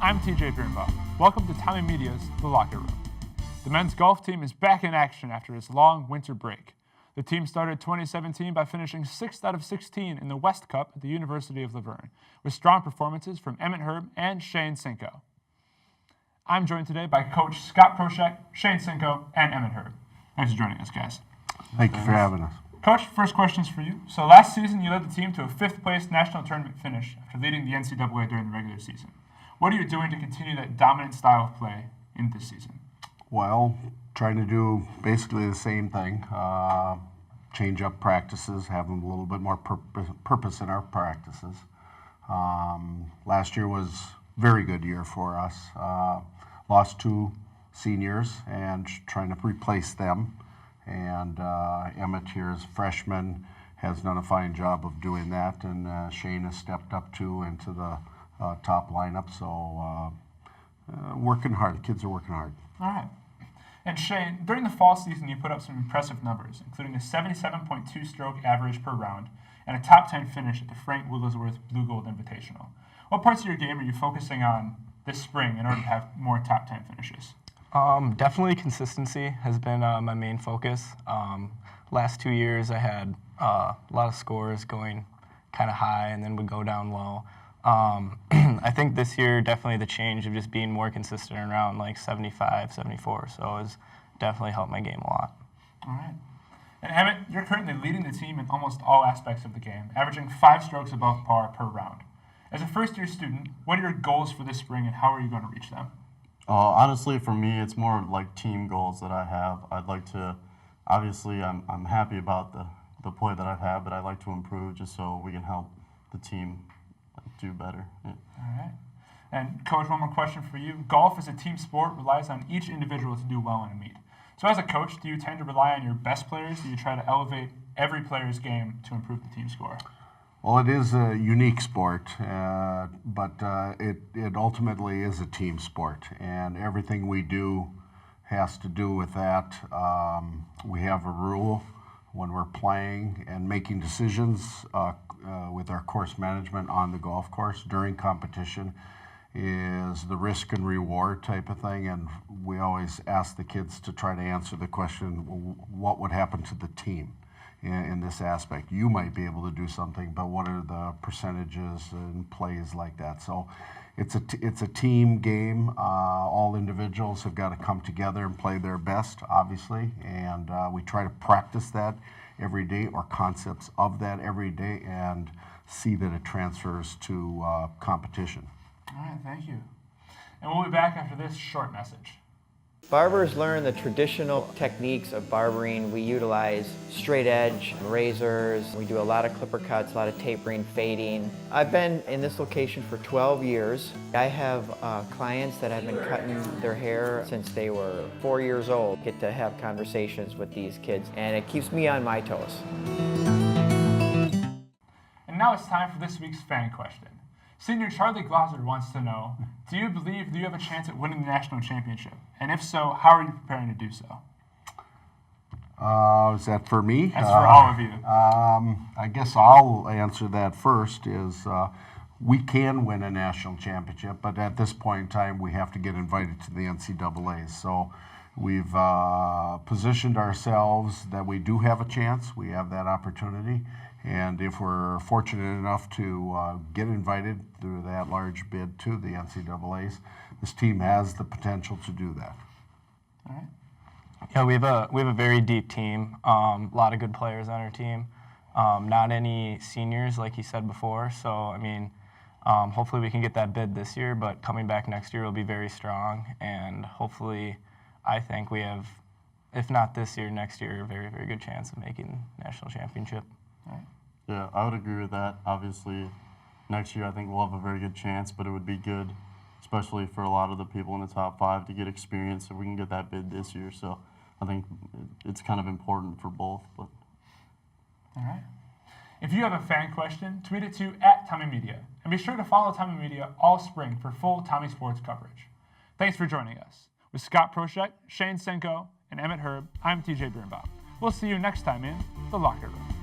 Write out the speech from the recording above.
I'm Birnbaum. Welcome to Tommie-media's The Locker Room. The men's golf team is back in action after its long winter break. The team started 2017 by finishing 6th out of 16 in the West Cup at the University of Laverne, with strong performances from Emmet and Sienko. I'm joined today by Coach Scott Proshek, Sienko, and Emmet. Thanks for joining us, guys. Thank you for having us. Coach, first question's for you. So last season, you led the team to a 5th place national tournament finish after leading the NCAA during the regular season. What are you doing to continue that dominant style of play in this season? Well, trying to do basically the same thing. Change up practices, have them a little bit more purpose in our practices. Last year was a very good year for us. Lost 2 seniors and trying to replace them. And Emmet here as a freshman has done a fine job of doing that, and Shane has stepped up too into the top lineup. So working hard. The kids are working hard. All right. And Shane, during the fall season, you put up some impressive numbers, including a 77.2 stroke average per round and a top 10 finish at the Frank Wigglesworth Blue Gold Invitational. What parts of your game are you focusing on this spring in order to have more top 10 finishes? Definitely consistency has been my main focus. Last 2 years I had a lot of scores going kind of high and then would go down low. I think this year definitely the change of just being more consistent around like 75, 74, so has definitely helped my game a lot. All right. And Emmet, you're currently leading the team in almost all aspects of the game, averaging 5 strokes above par per round. As a first-year student, what are your goals for this spring and how are you going to reach them? Honestly, for me, it's more like team goals that I have. I'd like to, obviously, I'm happy about the play that I've had, but I'd like to improve just so we can help the team do better. Yeah. All right. And Coach, one more question for you. Golf is a team sport, relies on each individual to do well in a meet. So as a coach, do you tend to rely on your best players? Do you try to elevate every player's game to improve the team score? Well, it is a unique sport, but it ultimately is a team sport, and everything we do has to do with that. We have a rule when we're playing and making decisions with our course management on the golf course during competition is the risk and reward type of thing, and we always ask the kids to try to answer the question, what would happen to the team in this aspect? You might be able to do something, but what are the percentages and plays like that? So it's a team game. All individuals have got to come together and play their best, obviously, and we try to practice that every day, or concepts of that every day, and see that it transfers to competition. All right, thank you. And we'll be back after this short message. Barbers learn the traditional techniques of barbering. We utilize straight edge razors. We do a lot of clipper cuts, a lot of tapering, fading. I've been in this location for 12 years. I have clients that have been cutting their hair since they were 4 years old. Get to have conversations with these kids, and it keeps me on my toes. And now it's time for this week's fan question. Senior Charlie Glauser wants to know, do you believe that you have a chance at winning the national championship? And if so, how are you preparing to do so? Is that for me? That's for all of you. I guess I'll answer that first. We can win a national championship, but at this point in time, we have to get invited to the NCAAs. So we've positioned ourselves that we do have a chance. We have that opportunity. And if we're fortunate enough to get invited through that large bid to the NCAAs, this team has the potential to do that. All right. Yeah, we have a very deep team. A lot of good players on our team. Not any seniors, like you said before. So I mean, hopefully we can get that bid this year. But coming back next year will be very strong, and hopefully, I think we have, if not this year, next year, a very, very good chance of making national championship. Right. Yeah, I would agree with that. Obviously, next year I think we'll have a very good chance, but it would be good, especially for a lot of the people in the top 5, to get experience if we can get that bid this year. So I think it's kind of important for both. But. All right. If you have a fan question, tweet it to @Tommiemedia. And be sure to follow Tommiemedia all spring for full Tommie sports coverage. Thanks for joining us. With Scott Proshek, Sienko, and Emmet, I'm TJ Birnbaum. We'll see you next time in The Locker Room.